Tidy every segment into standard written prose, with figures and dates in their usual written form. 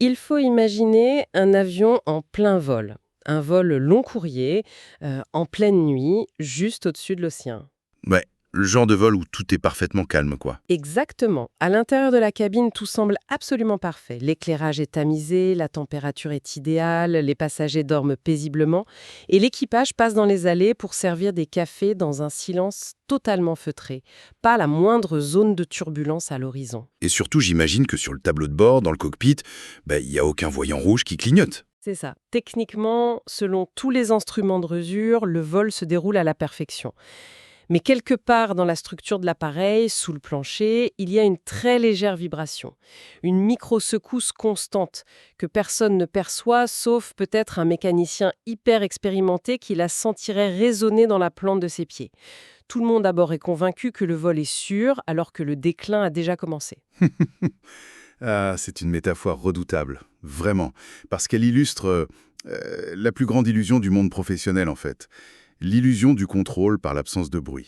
Il faut imaginer un avion en plein vol, un vol long courrier, en pleine nuit, juste au-dessus de l'océan. Ouais, le genre de vol où tout est parfaitement calme, quoi. Exactement. À l'intérieur de la cabine, tout semble absolument parfait. L'éclairage est tamisé, la température est idéale, les passagers dorment paisiblement et l'équipage passe dans les allées pour servir des cafés dans un silence totalement feutré. Pas la moindre zone de turbulence à l'horizon. Et surtout, j'imagine que sur le tableau de bord, dans le cockpit, il n'y a aucun voyant rouge qui clignote. C'est ça. Techniquement, selon tous les instruments de mesure, le vol se déroule à la perfection. Mais quelque part dans la structure de l'appareil, sous le plancher, il y a une très légère vibration, une micro-secousse constante que personne ne perçoit, sauf peut-être un mécanicien hyper expérimenté qui la sentirait résonner dans la plante de ses pieds. Tout le monde à bord est convaincu que le vol est sûr, alors que le déclin a déjà commencé. Ah, c'est une métaphore redoutable, vraiment, parce qu'elle illustre la plus grande illusion du monde professionnel, en fait. L'illusion du contrôle par l'absence de bruit.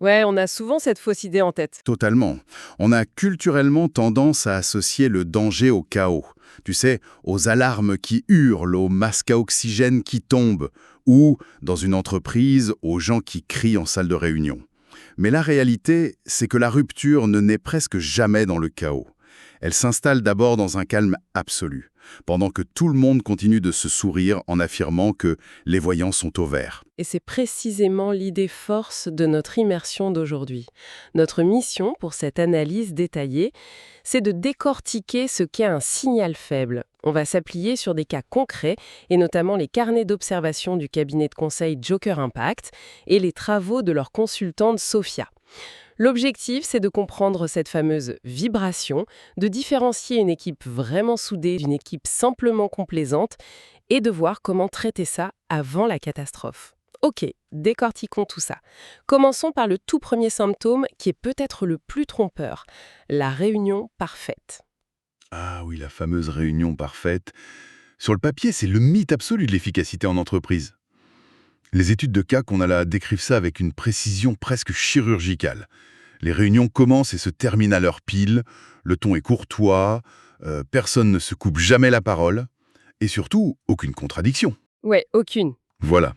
Ouais, on a souvent cette fausse idée en tête. Totalement. On a culturellement tendance à associer le danger au chaos. Tu sais, aux alarmes qui hurlent, aux masques à oxygène qui tombent, ou, dans une entreprise, aux gens qui crient en salle de réunion. Mais la réalité, c'est que la rupture ne naît presque jamais dans le chaos. Elle s'installe d'abord dans un calme absolu, pendant que tout le monde continue de se sourire en affirmant que les voyants sont au vert. Et c'est précisément l'idée force de notre immersion d'aujourd'hui. Notre mission pour cette analyse détaillée, c'est de décortiquer ce qu'est un signal faible. On va s'appuyer sur des cas concrets, et notamment les carnets d'observation du cabinet de conseil Joker Impact et les travaux de leur consultante Sophia. L'objectif, c'est de comprendre cette fameuse vibration, de différencier une équipe vraiment soudée d'une équipe simplement complaisante et de voir comment traiter ça avant la catastrophe. Ok, décortiquons tout ça. Commençons par le tout premier symptôme qui est peut-être le plus trompeur, la réunion parfaite. Ah oui, la fameuse réunion parfaite. Sur le papier, c'est le mythe absolu de l'efficacité en entreprise. Les études de cas qu'on a là décrivent ça avec une précision presque chirurgicale. Les réunions commencent et se terminent à l'heure pile, le ton est courtois, personne ne se coupe jamais la parole, et surtout, aucune contradiction. Ouais, aucune. Voilà.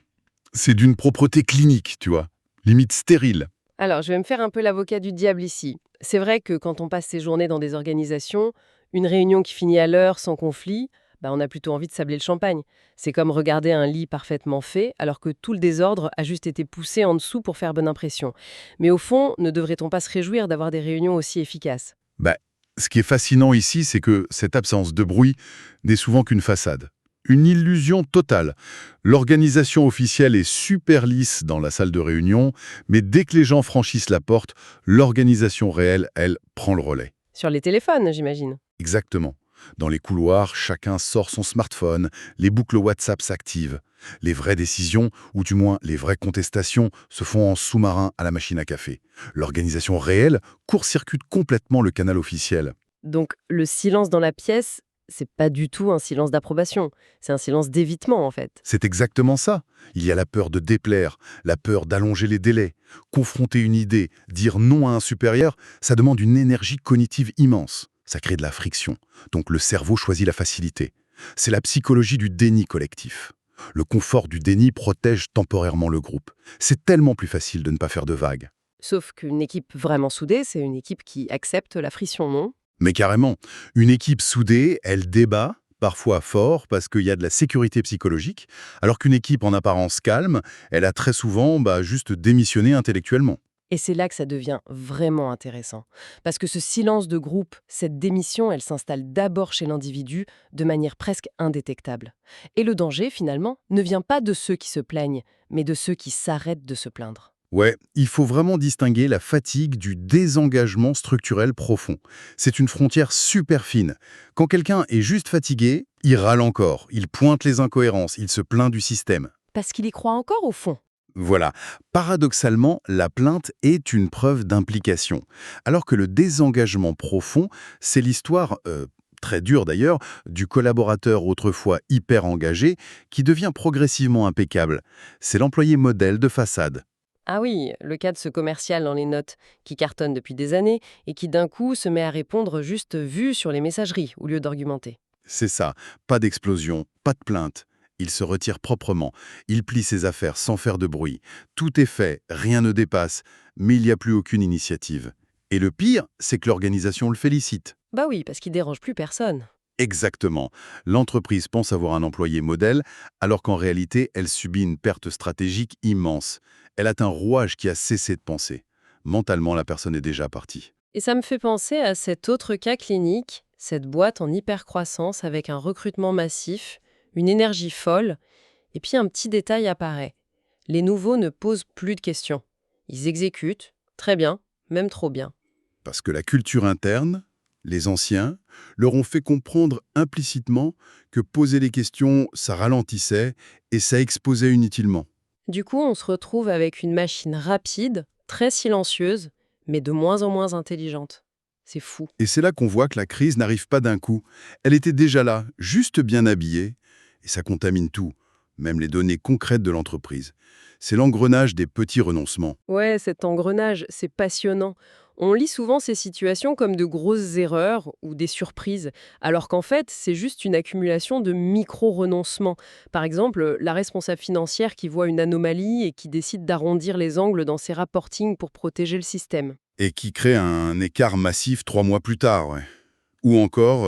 C'est d'une propreté clinique, tu vois, limite stérile. Alors, je vais me faire un peu l'avocat du diable ici. C'est vrai que quand on passe ses journées dans des organisations, une réunion qui finit à l'heure sans conflit, on a plutôt envie de sabler le champagne. C'est comme regarder un lit parfaitement fait, alors que tout le désordre a juste été poussé en dessous pour faire bonne impression. Mais au fond, ne devrait-on pas se réjouir d'avoir des réunions aussi efficaces? Bah, ce qui est fascinant ici, c'est que cette absence de bruit n'est souvent qu'une façade. Une illusion totale. L'organisation officielle est super lisse dans la salle de réunion, mais dès que les gens franchissent la porte, l'organisation réelle, elle, prend le relais. Sur les téléphones, j'imagine. Exactement. Dans les couloirs, chacun sort son smartphone, les boucles WhatsApp s'activent. Les vraies décisions, ou du moins les vraies contestations, se font en sous-marin à la machine à café. L'organisation réelle court-circuite complètement le canal officiel. Donc, le silence dans la pièce, c'est pas du tout un silence d'approbation. C'est un silence d'évitement, en fait. C'est exactement ça. Il y a la peur de déplaire, la peur d'allonger les délais. Confronter une idée, dire non à un supérieur, ça demande une énergie cognitive immense. Ça crée de la friction. Donc le cerveau choisit la facilité. C'est la psychologie du déni collectif. Le confort du déni protège temporairement le groupe. C'est tellement plus facile de ne pas faire de vagues. Sauf qu'une équipe vraiment soudée, c'est une équipe qui accepte la friction, non? Mais carrément, une équipe soudée, elle débat, parfois fort, parce qu'il y a de la sécurité psychologique, alors qu'une équipe en apparence calme, elle a très souvent juste démissionné intellectuellement. Et c'est là que ça devient vraiment intéressant. Parce que ce silence de groupe, cette démission, elle s'installe d'abord chez l'individu de manière presque indétectable. Et le danger, finalement, ne vient pas de ceux qui se plaignent, mais de ceux qui s'arrêtent de se plaindre. Ouais, il faut vraiment distinguer la fatigue du désengagement structurel profond. C'est une frontière super fine. Quand quelqu'un est juste fatigué, il râle encore, il pointe les incohérences, il se plaint du système. Parce qu'il y croit encore au fond. Voilà. Paradoxalement, la plainte est une preuve d'implication, alors que le désengagement profond, c'est l'histoire, très dure d'ailleurs, du collaborateur autrefois hyper engagé qui devient progressivement impeccable. C'est l'employé modèle de façade. Ah oui, le cas de ce commercial dans les notes, qui cartonne depuis des années et qui d'un coup se met à répondre juste vu sur les messageries au lieu d'argumenter. C'est ça, pas d'explosion, pas de plainte. Il se retire proprement, il plie ses affaires sans faire de bruit. Tout est fait, rien ne dépasse, mais il n'y a plus aucune initiative. Et le pire, c'est que l'organisation le félicite. Bah oui, parce qu'il dérange plus personne. Exactement. L'entreprise pense avoir un employé modèle, alors qu'en réalité, elle subit une perte stratégique immense. Elle a un rouage qui a cessé de penser. Mentalement, la personne est déjà partie. Et ça me fait penser à cet autre cas clinique, cette boîte en hypercroissance avec un recrutement massif, une énergie folle, et puis un petit détail apparaît. Les nouveaux ne posent plus de questions. Ils exécutent, très bien, même trop bien. Parce que la culture interne, les anciens, leur ont fait comprendre implicitement que poser les questions, ça ralentissait et ça exposait inutilement. Du coup, on se retrouve avec une machine rapide, très silencieuse, mais de moins en moins intelligente. C'est fou. Et c'est là qu'on voit que la crise n'arrive pas d'un coup. Elle était déjà là, juste bien habillée, et ça contamine tout, même les données concrètes de l'entreprise. C'est l'engrenage des petits renoncements. Ouais, cet engrenage, c'est passionnant. On lit souvent ces situations comme de grosses erreurs ou des surprises, alors qu'en fait, c'est juste une accumulation de micro-renoncements. Par exemple, la responsable financière qui voit une anomalie et qui décide d'arrondir les angles dans ses reportings pour protéger le système. Et qui crée un écart massif 3 mois plus tard. Ouais. Ou encore,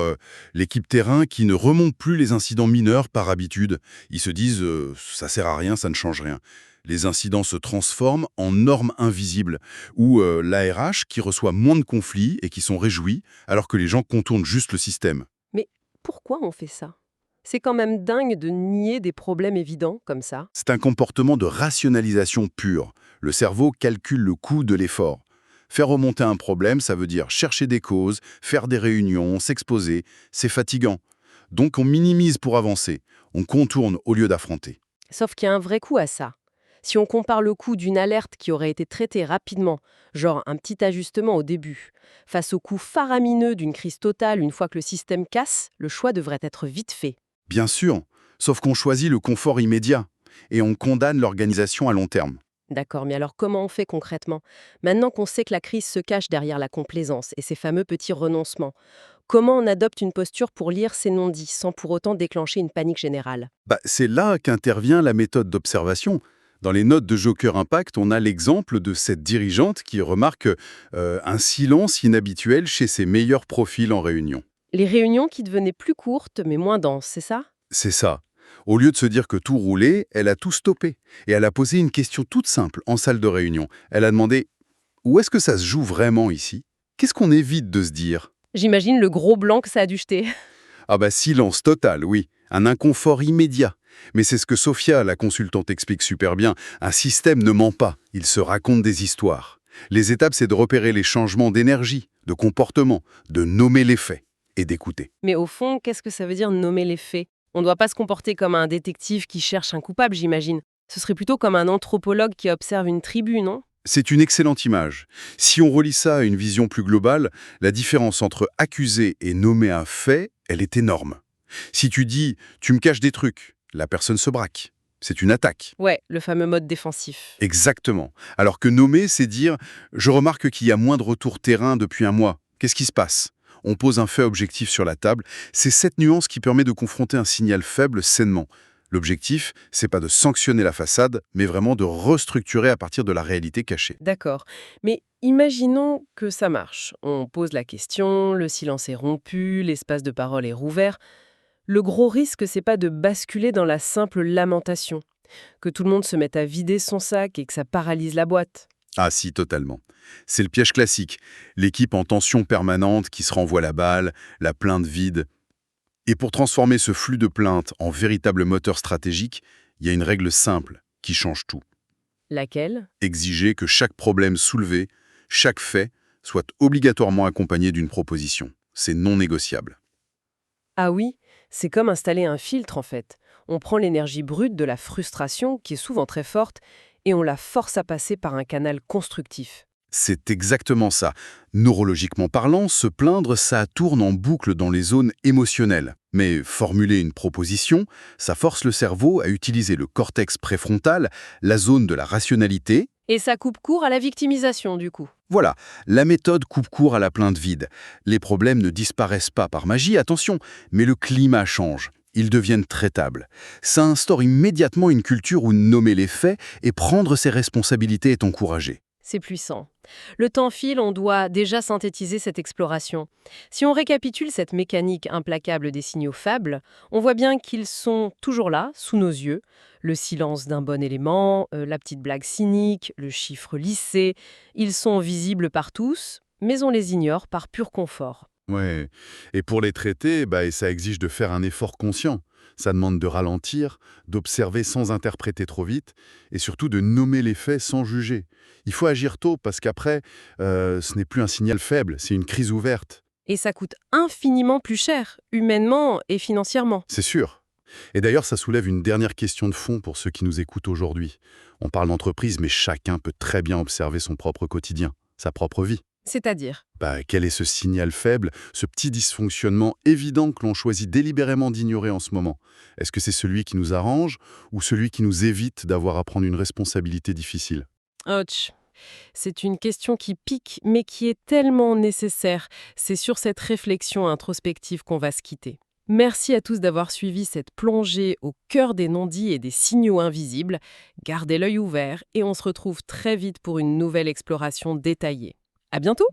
l'équipe terrain qui ne remonte plus les incidents mineurs par habitude. Ils se disent ça sert à rien, ça ne change rien. Les incidents se transforment en normes invisibles. Ou l'ARH qui reçoit moins de conflits et qui sont réjouis, alors que les gens contournent juste le système. Mais pourquoi on fait ça? C'est quand même dingue de nier des problèmes évidents comme ça. C'est un comportement de rationalisation pure. Le cerveau calcule le coût de l'effort. Faire remonter un problème, ça veut dire chercher des causes, faire des réunions, s'exposer. C'est fatigant. Donc on minimise pour avancer. On contourne au lieu d'affronter. Sauf qu'il y a un vrai coût à ça. Si on compare le coût d'une alerte qui aurait été traitée rapidement, genre un petit ajustement au début, face au coût faramineux d'une crise totale une fois que le système casse, le choix devrait être vite fait. Bien sûr, sauf qu'on choisit le confort immédiat et on condamne l'organisation à long terme. D'accord, mais alors comment on fait concrètement? Maintenant qu'on sait que la crise se cache derrière la complaisance et ces fameux petits renoncements, comment on adopte une posture pour lire ces non-dits sans pour autant déclencher une panique générale? C'est là qu'intervient la méthode d'observation. Dans les notes de Joker Impact, on a l'exemple de cette dirigeante qui remarque un silence inhabituel chez ses meilleurs profils en réunion. Les réunions qui devenaient plus courtes mais moins denses, c'est ça? C'est ça. Au lieu de se dire que tout roulait, elle a tout stoppé. Et elle a posé une question toute simple en salle de réunion. Elle a demandé « Où est-ce que ça se joue vraiment ici? Qu'est-ce qu'on évite de se dire ?» J'imagine le gros blanc que ça a dû jeter. Silence total, oui. Un inconfort immédiat. Mais c'est ce que Sophia, la consultante, explique super bien. Un système ne ment pas, il se raconte des histoires. Les étapes, c'est de repérer les changements d'énergie, de comportement, de nommer les faits et d'écouter. Mais au fond, qu'est-ce que ça veut dire nommer les faits? On ne doit pas se comporter comme un détective qui cherche un coupable, j'imagine. Ce serait plutôt comme un anthropologue qui observe une tribu, non? C'est une excellente image. Si on relie ça à une vision plus globale, la différence entre accuser et nommer un fait, elle est énorme. Si tu dis « tu me caches des trucs », la personne se braque. C'est une attaque. Ouais, le fameux mode défensif. Exactement. Alors que nommer, c'est dire « je remarque qu'il y a moins de retour terrain depuis un mois. Qu'est-ce qui se passe ?» On pose un fait objectif sur la table. C'est cette nuance qui permet de confronter un signal faible sainement. L'objectif, c'est pas de sanctionner la façade, mais vraiment de restructurer à partir de la réalité cachée. D'accord. Mais imaginons que ça marche. On pose la question, le silence est rompu, l'espace de parole est rouvert. Le gros risque, c'est pas de basculer dans la simple lamentation, que tout le monde se mette à vider son sac et que ça paralyse la boîte. Ah si, totalement. C'est le piège classique. L'équipe en tension permanente qui se renvoie la balle, la plainte vide. Et pour transformer ce flux de plaintes en véritable moteur stratégique, il y a une règle simple qui change tout. Laquelle? Exiger que chaque problème soulevé, chaque fait, soit obligatoirement accompagné d'une proposition. C'est non négociable. Ah oui, c'est comme installer un filtre en fait. On prend l'énergie brute de la frustration, qui est souvent très forte, et on la force à passer par un canal constructif. C'est exactement ça. Neurologiquement parlant, se plaindre, ça tourne en boucle dans les zones émotionnelles. Mais formuler une proposition, ça force le cerveau à utiliser le cortex préfrontal, la zone de la rationalité, Et ça coupe court à la victimisation, du coup. Voilà, la méthode coupe court à la plainte vide. Les problèmes ne disparaissent pas par magie, attention, mais le climat change. Ils deviennent traitables. Ça instaure immédiatement une culture où nommer les faits et prendre ses responsabilités est encouragé. C'est puissant. Le temps file, on doit déjà synthétiser cette exploration. Si on récapitule cette mécanique implacable des signaux faibles, on voit bien qu'ils sont toujours là, sous nos yeux. Le silence d'un bon élément, la petite blague cynique, le chiffre lissé, ils sont visibles par tous, mais on les ignore par pur confort. Ouais. Et pour les traiter, et ça exige de faire un effort conscient. Ça demande de ralentir, d'observer sans interpréter trop vite, et surtout de nommer les faits sans juger. Il faut agir tôt parce qu'après, ce n'est plus un signal faible, c'est une crise ouverte. Et ça coûte infiniment plus cher, humainement et financièrement. C'est sûr. Et d'ailleurs, ça soulève une dernière question de fond pour ceux qui nous écoutent aujourd'hui. On parle d'entreprise, mais chacun peut très bien observer son propre quotidien, sa propre vie. C'est-à-dire, Quel est ce signal faible, ce petit dysfonctionnement évident que l'on choisit délibérément d'ignorer en ce moment? Est-ce que c'est celui qui nous arrange ou celui qui nous évite d'avoir à prendre une responsabilité difficile? ouch, c'est une question qui pique, mais qui est tellement nécessaire. C'est sur cette réflexion introspective qu'on va se quitter. Merci à tous d'avoir suivi cette plongée au cœur des non-dits et des signaux invisibles. Gardez l'œil ouvert et on se retrouve très vite pour une nouvelle exploration détaillée. À bientôt!